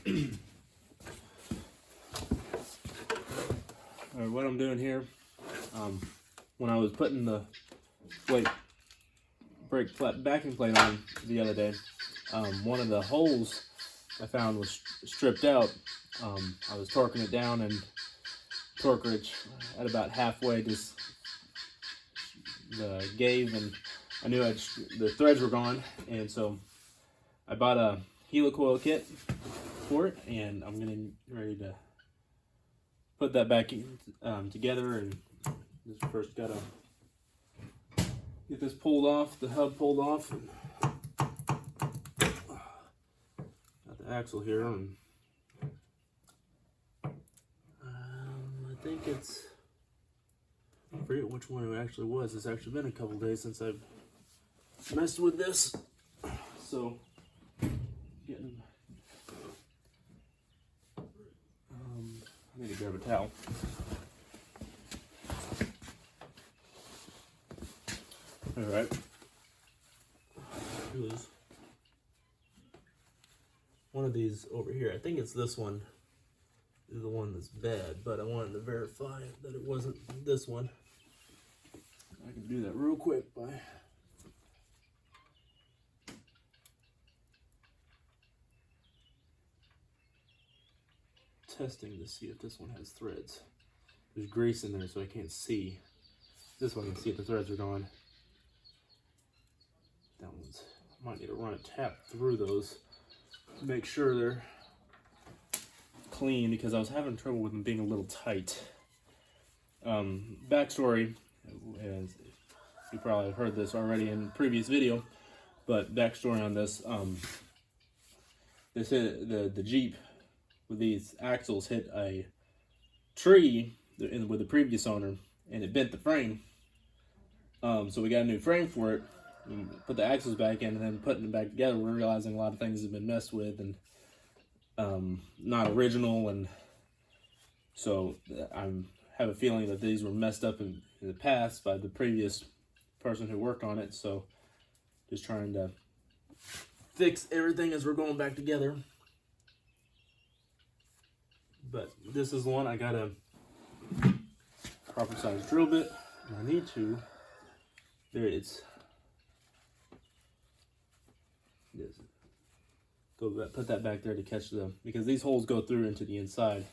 Alright, what I'm doing here, when I was putting the brake backing plate on the other day, one of the holes I found was stripped out. I was torquing it down, and torquage at about halfway just gave, and I knew the threads were gone, and so I bought a helicoil kit for it, and I'm getting ready to put that back together. And just first gotta get this pulled off, the hub pulled off, and got the axle here, and I think it's, I forget which one it actually was. It's actually been a couple days since I've messed with this, so getting I need to grab a towel. Alright. Here's one of these over here. I think it's this one is the one that's bad, but I wanted to verify that it wasn't this one. I can do that real quick by testing to see if this one has threads. There's grease in there, so I can't see. This one I can see if the threads are gone. That one's, I might need to run a tap through those to make sure they're clean, because I was having trouble with them being a little tight. Backstory, as you probably have heard this already in a previous video, but backstory on this, the Jeep with these axles hit a tree with the previous owner, and it bent the frame. So we got a new frame for it, and put the axles back in, and then putting it back together, we're realizing a lot of things have been messed with and not original, and so I have a feeling that these were messed up in the past by the previous person who worked on it. So just trying to fix everything as we're going back together. But this is the one I got a proper size drill bit, and I need to, there it is. Go back, put that back there to catch them, because these holes go through into the inside.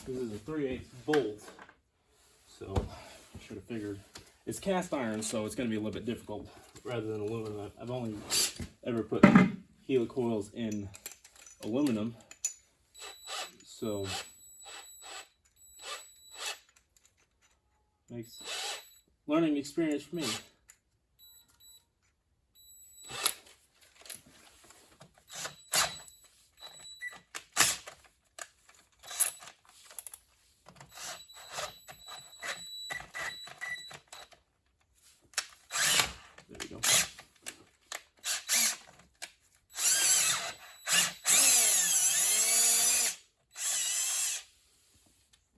This is a 3/8 bolt, so I should have figured. It's cast iron, so it's going to be a little bit difficult rather than aluminum. I've only ever put helicoils in aluminum, so makes learning experience for me. There we go.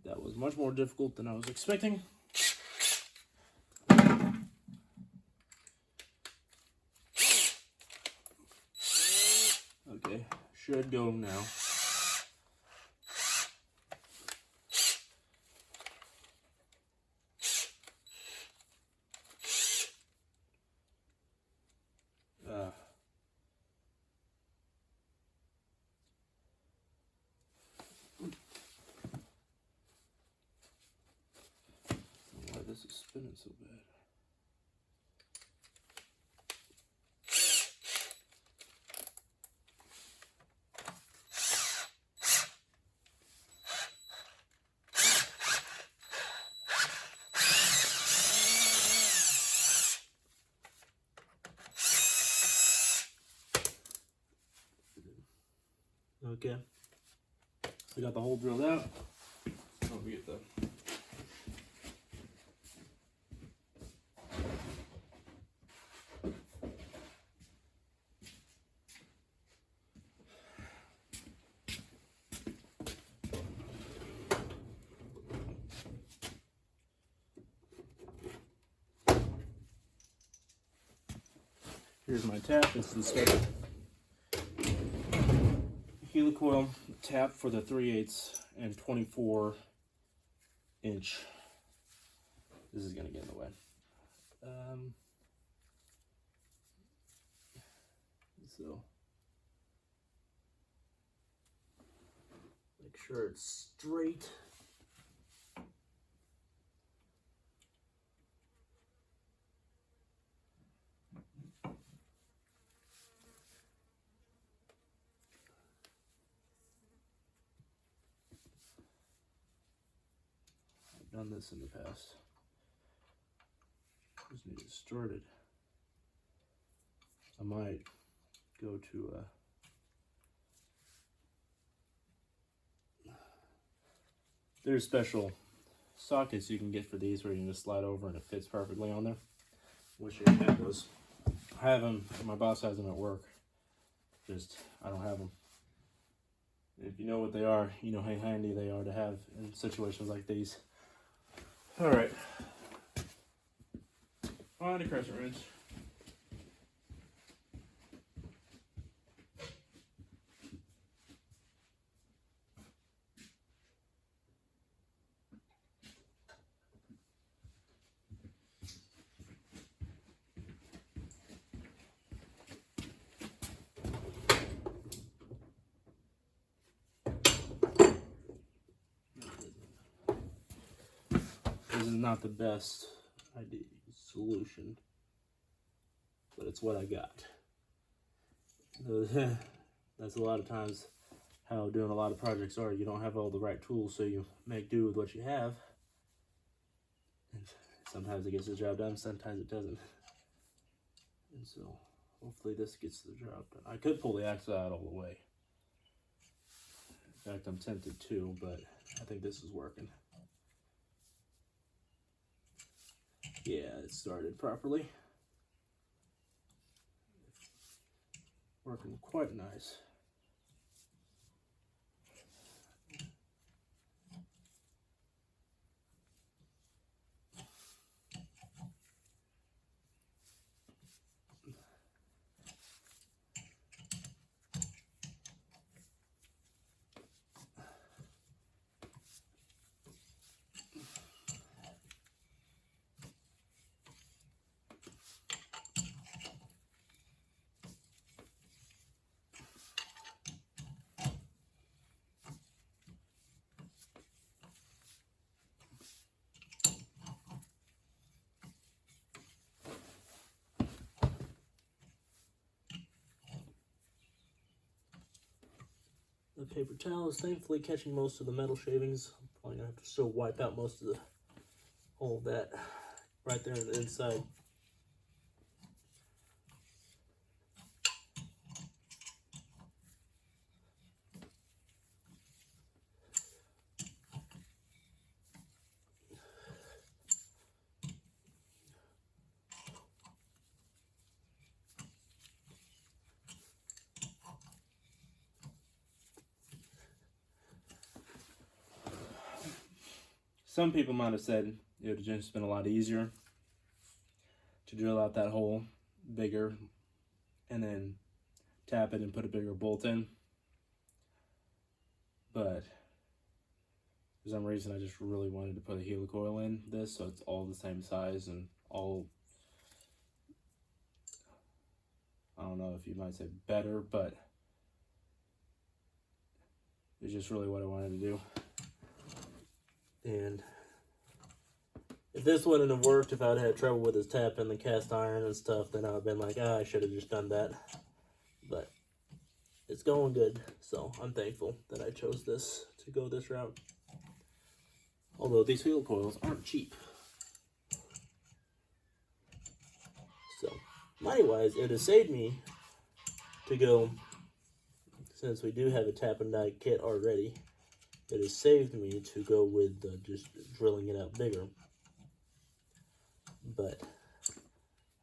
That was much more difficult than I was expecting. Okay, should go now. Why this is spinning so bad. Okay, so I got the hole drilled out. Don't forget the Here's my tap. It's the special helicoil tap for the 3/8 and 24-inch. This is gonna get in the way. So make sure it's straight. I've done this in the past. Just need it started. I might go to there's special sockets you can get for these where you can just slide over and it fits perfectly on there. Wish I had those. I have them. My boss has them at work. Just I don't have them. If you know what they are, you know how handy they are to have in situations like these. All right. On to crescent wrench. This is not the best solution, but it's what I got. That's a lot of times how doing a lot of projects are. You don't have all the right tools, so you make do with what you have. And sometimes it gets the job done, sometimes it doesn't. And so hopefully this gets the job done. I could pull the axle out all the way. In fact, I'm tempted to, but I think this is working. Yeah, it started properly. Working quite nice. The paper towel is thankfully catching most of the metal shavings. I'm probably gonna have to still wipe out most of all of that right there on the inside. Some people might have said it would have just been a lot easier to drill out that hole bigger and then tap it and put a bigger bolt in. But for some reason I just really wanted to put a helicoil in this so it's all the same size and all, I don't know if you might say better, but it's just really what I wanted to do. And if this wouldn't have worked, if I'd had trouble with his tap and the cast iron and stuff, then I would have been like, I should have just done that. But it's going good, so I'm thankful that I chose this to go this route. Although these helicoils aren't cheap. So, money-wise, it has saved me to go, since we do have a tap and die kit already, it has saved me to go with just drilling it out bigger. But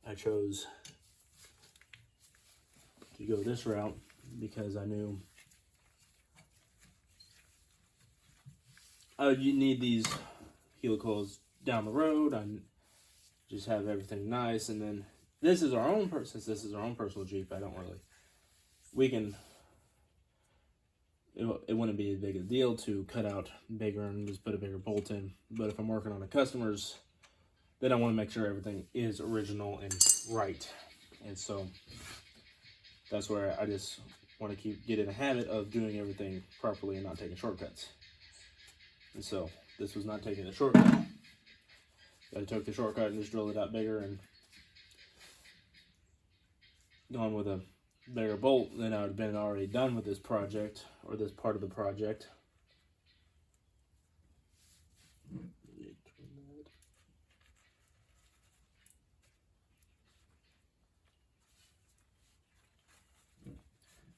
I chose to go this route because I knew I would need these helicoils down the road. I just have everything nice, and then this is our own since this is our own personal Jeep, I don't really, we can, it wouldn't be as big a deal to cut out bigger and just put a bigger bolt in. But if I'm working on a customer's, then I want to make sure everything is original and right. And so that's where I just want to get in a habit of doing everything properly and not taking shortcuts. And so this was not taking a shortcut. I took the shortcut and just drilled it out bigger and gone with a bigger bolt, then I would have been already done with this project, or this part of the project.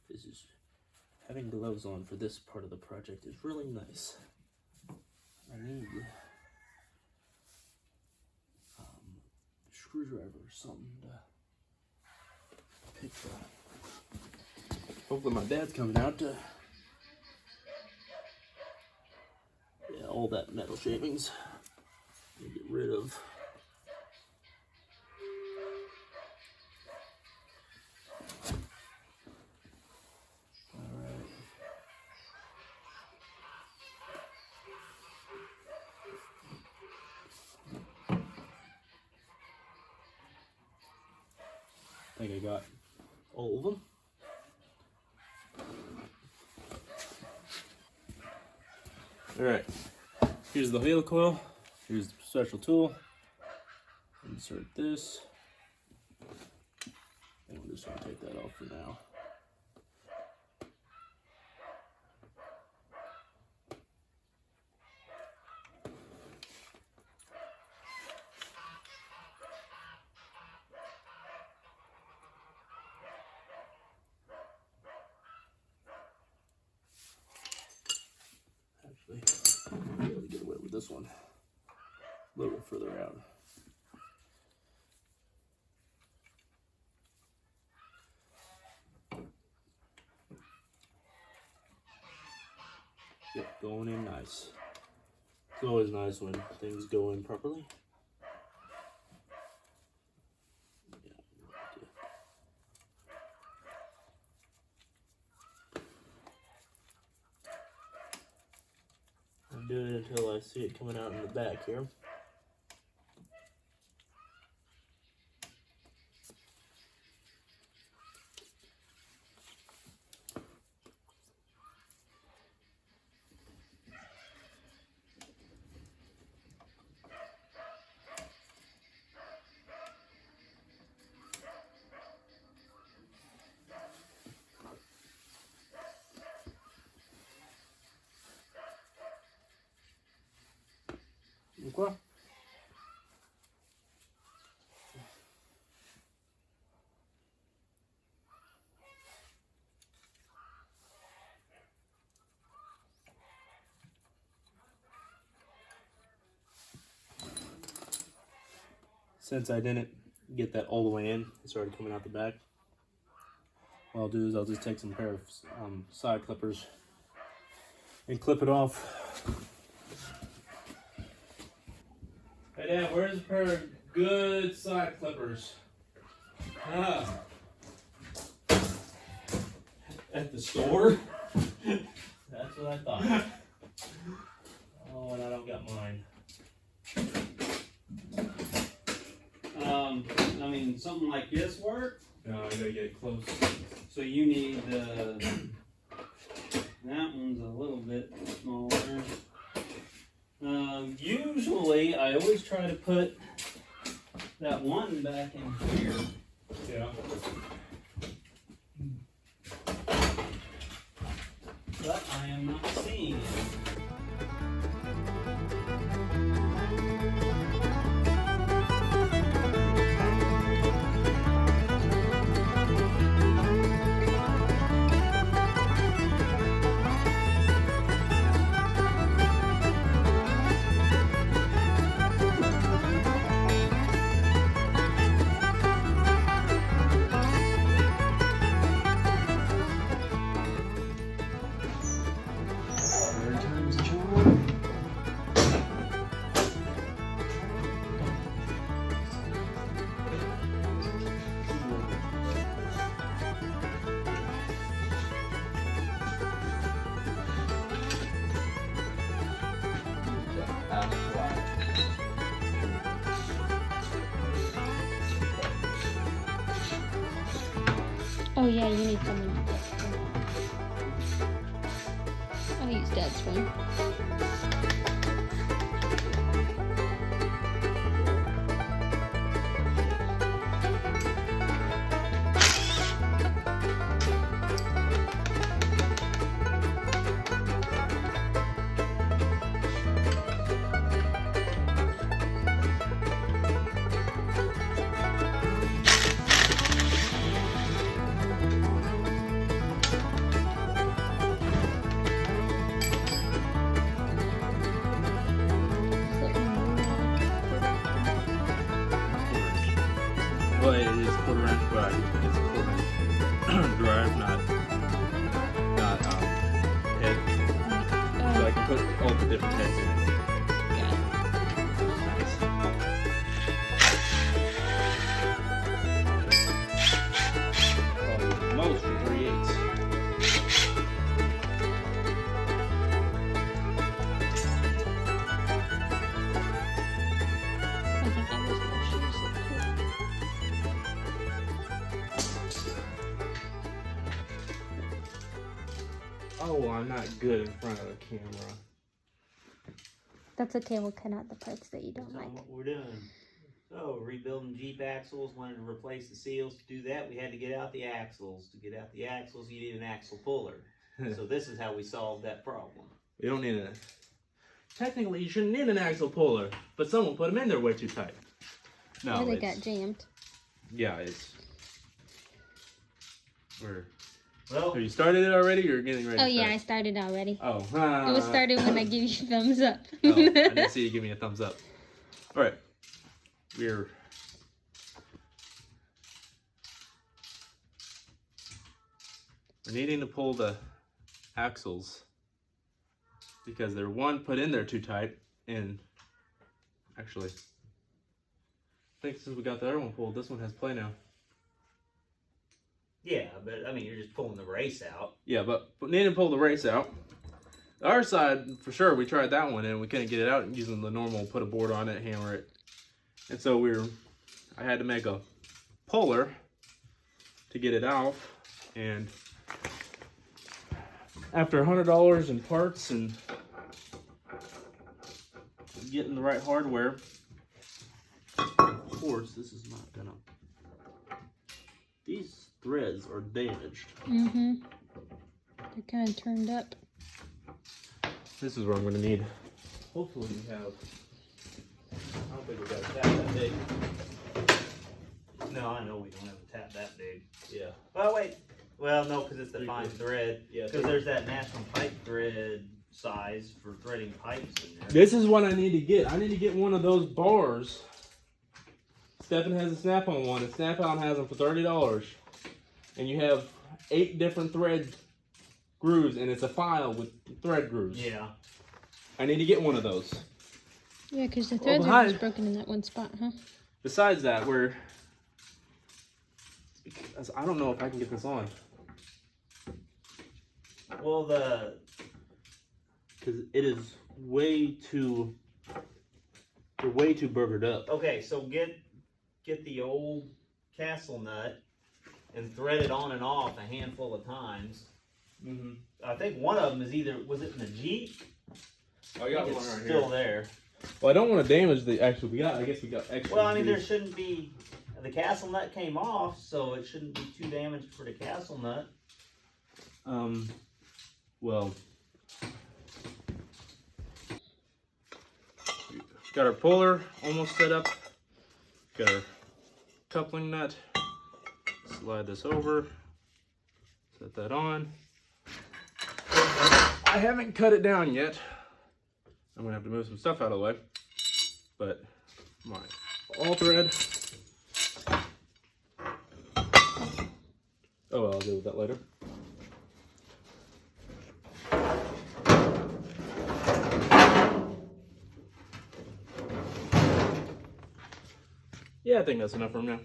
This is, having gloves on for this part of the project is really nice. I need screwdriver or something to pick that. Hopefully my dad's coming out to all that metal shavings and get rid of. Alright. I think I got all of them. Alright, here's the wheel coil, here's the special tool, insert this, and we're just going to take that off for now. Really get away with this one a little bit further out. Yep, going in nice. It's always nice when things go in properly. Do it until I see it coming out in the back here. Okay. Since I didn't get that all the way in, it started coming out the back. What I'll do is I'll just take some pair of side clippers and clip it off. Hey Dad, where's a pair of good side clippers? At the store? That's what I thought. Oh, and I don't got mine. I mean, something like this work? No, I gotta get close. So you need that one's a little bit smaller. Usually, I always try to put that one back in here. Yeah. But I am not seeing it. Oh yeah, you need someone to get one. I'll use Dad's one. Well, it is quarter inch, but it's quarter inch drive, not head. So I can put all the different heads in it. Nice. Probably most for 3/8. I think I was gonna shoot some Oh, I'm not good in front of the camera. That's okay, we'll cut out the parts that you don't That's like. not what we're doing. So, rebuilding Jeep axles, wanted to replace the seals. To do that, we had to get out the axles. To get out the axles, you need an axle puller. So this is how we solved that problem. You don't need a... Technically, you shouldn't need an axle puller, but someone put them in there way too tight. No, Or they it's- got jammed. Yeah, it's... We're... Well, Have you started it already, or getting ready Oh to yeah, I start? started already. Oh. It was started when I gave you thumbs up. Oh, I didn't see you give me a thumbs up. Alright. We're needing to pull the axles because they're one put in there too tight, and actually I think since we got the other one pulled, this one has play now. yeah, but I mean, you're just pulling the race out. Yeah, but needing to pull the race out. Our side, for sure, we tried that one and we couldn't get it out using the normal, put a board on it, hammer it. And so I had to make a puller to get it off. And after $100 in parts and getting the right hardware, of course, this is not gonna, these threads are damaged. Mm-hmm. They're kind of turned up. This is where I'm gonna need. Hopefully we have. I don't think we got a tap that big. No, I know we don't have a tap that big. Yeah. Well, wait. Well, no, because it's the fine thread. Yeah. Because there's that national pipe thread size for threading pipes in there. This is what I need to get. I need to get one of those bars. Stephen has a Snap-on one, and Snap-on has them for $30. And you have 8 different thread grooves, and it's a file with thread grooves. Yeah. I need to get one of those. Yeah, because the threads are behind- just broken in that one spot, huh? Besides that, I don't know if I can get this on. Well, Because it is way too... They're way too burgered up. okay, so get the old castle nut and thread it on and off a handful of times. Mm-hmm. I think one of them is was it in the Jeep? I I got think one it's right still here. there. Well, I don't want to damage the... Actually, I guess we got extra. Well, I mean, there shouldn't be, the castle nut came off, so it shouldn't be too damaged for the castle nut. Well, got our puller almost set up. Got our coupling nut. Slide this over. Set that on. I haven't cut it down yet. I'm gonna have to move some stuff out of the way. But my all thread. Oh, well, I'll deal with that later. Yeah, I think that's enough for now.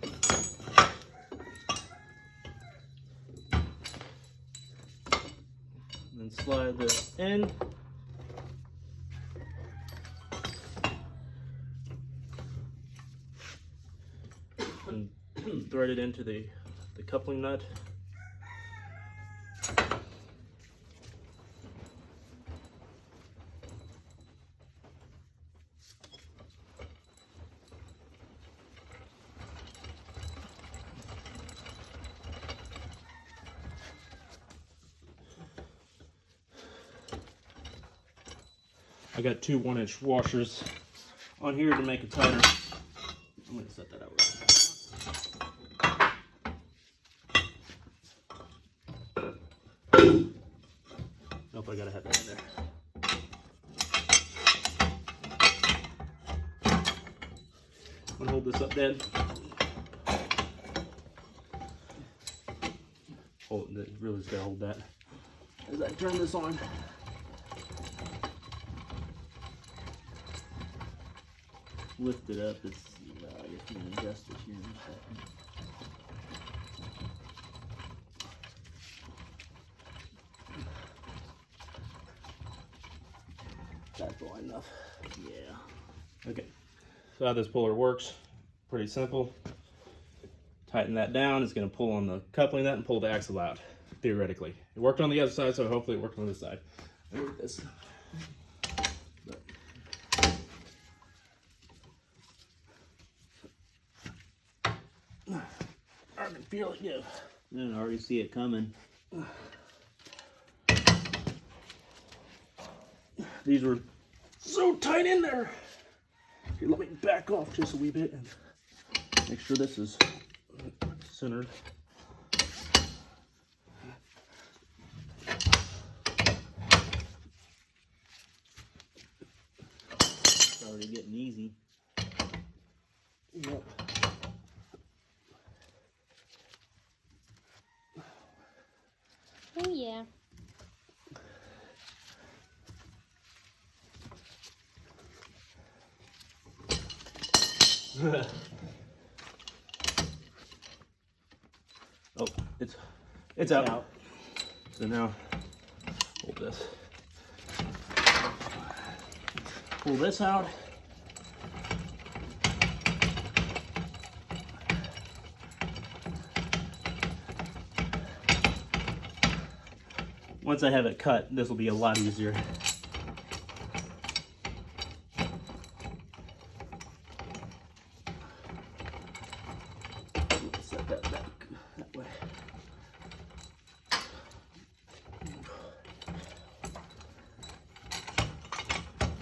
Then slide this in. And thread it into the coupling nut. I got two 1-inch washers on here to make it tighter. I'm gonna set that out real quick. Nope, I gotta have that in there. I'm gonna hold this up dead. Hold it, really just gotta hold that as I turn this on. Lift it up. It's I guess we can adjust it here in a second. That's wide enough. Yeah. Okay. So how this puller works, pretty simple. Tighten that down. It's going to pull on the coupling nut and pull the axle out, theoretically. It worked on the other side, so hopefully it worked on this side. Look at this. I can feel it give. I can already see it coming. These were so tight in there. Here, let me back off just a wee bit and make sure this is centered. It's already getting easy. Yep. Oh yeah. Oh, it's out. So now, hold this. Pull this out. Once I have it cut, this will be a lot easier. Set that back that way.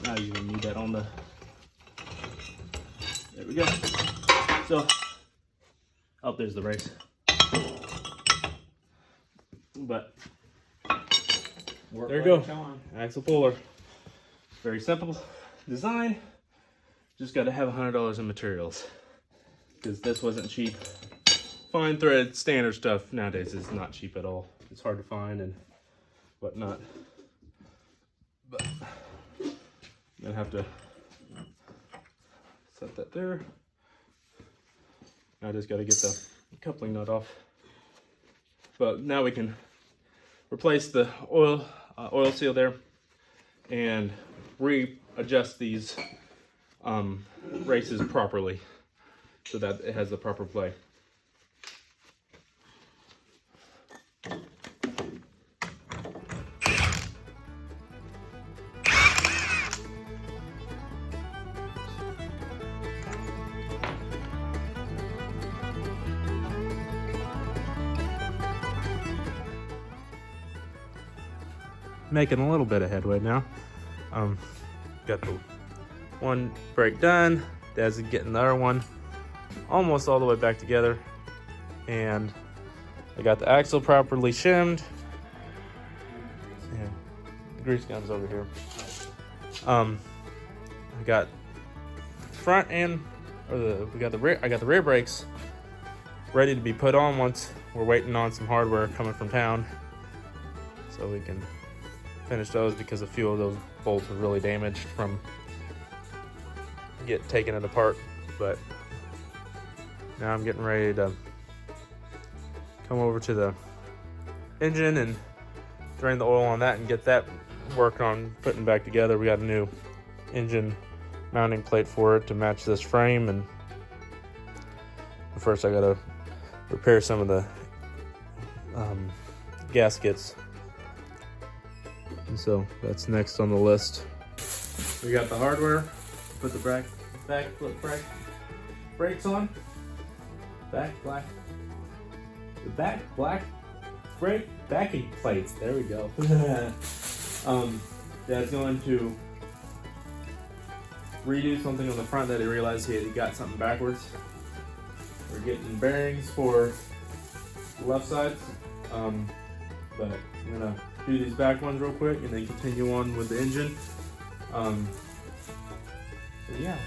Now you're gonna need that on the. There we go. So, oh, there's the brace. But there you go. Axle puller. Very simple design. Just got to have $100 in materials because this wasn't cheap. Fine thread, standard stuff nowadays is not cheap at all. It's hard to find and whatnot. But I'm gonna have to set that there. I just got to get the coupling nut off. But now we can replace the oil seal there and readjust these races properly so that it has the proper play. Making a little bit of headway now. Got the one brake done. Dad's getting the other one almost all the way back together. And I got the axle properly shimmed. Yeah, the grease gun's over here. I got front and I got the rear brakes ready to be put on once we're waiting on some hardware coming from town, so we can finish those because a few of those bolts are really damaged from taking it apart. But now I'm getting ready to come over to the engine and drain the oil on that and get that work on putting back together. We got a new engine mounting plate for it to match this frame, and first I gotta repair some of the gaskets. And so that's next on the list. We got the brakes on. Brake backing plates. There we go. That's going to redo something on the front that he realized he had got something backwards. We're getting bearings for the left side, but I'm gonna do these back ones real quick and then continue on with the engine. So yeah.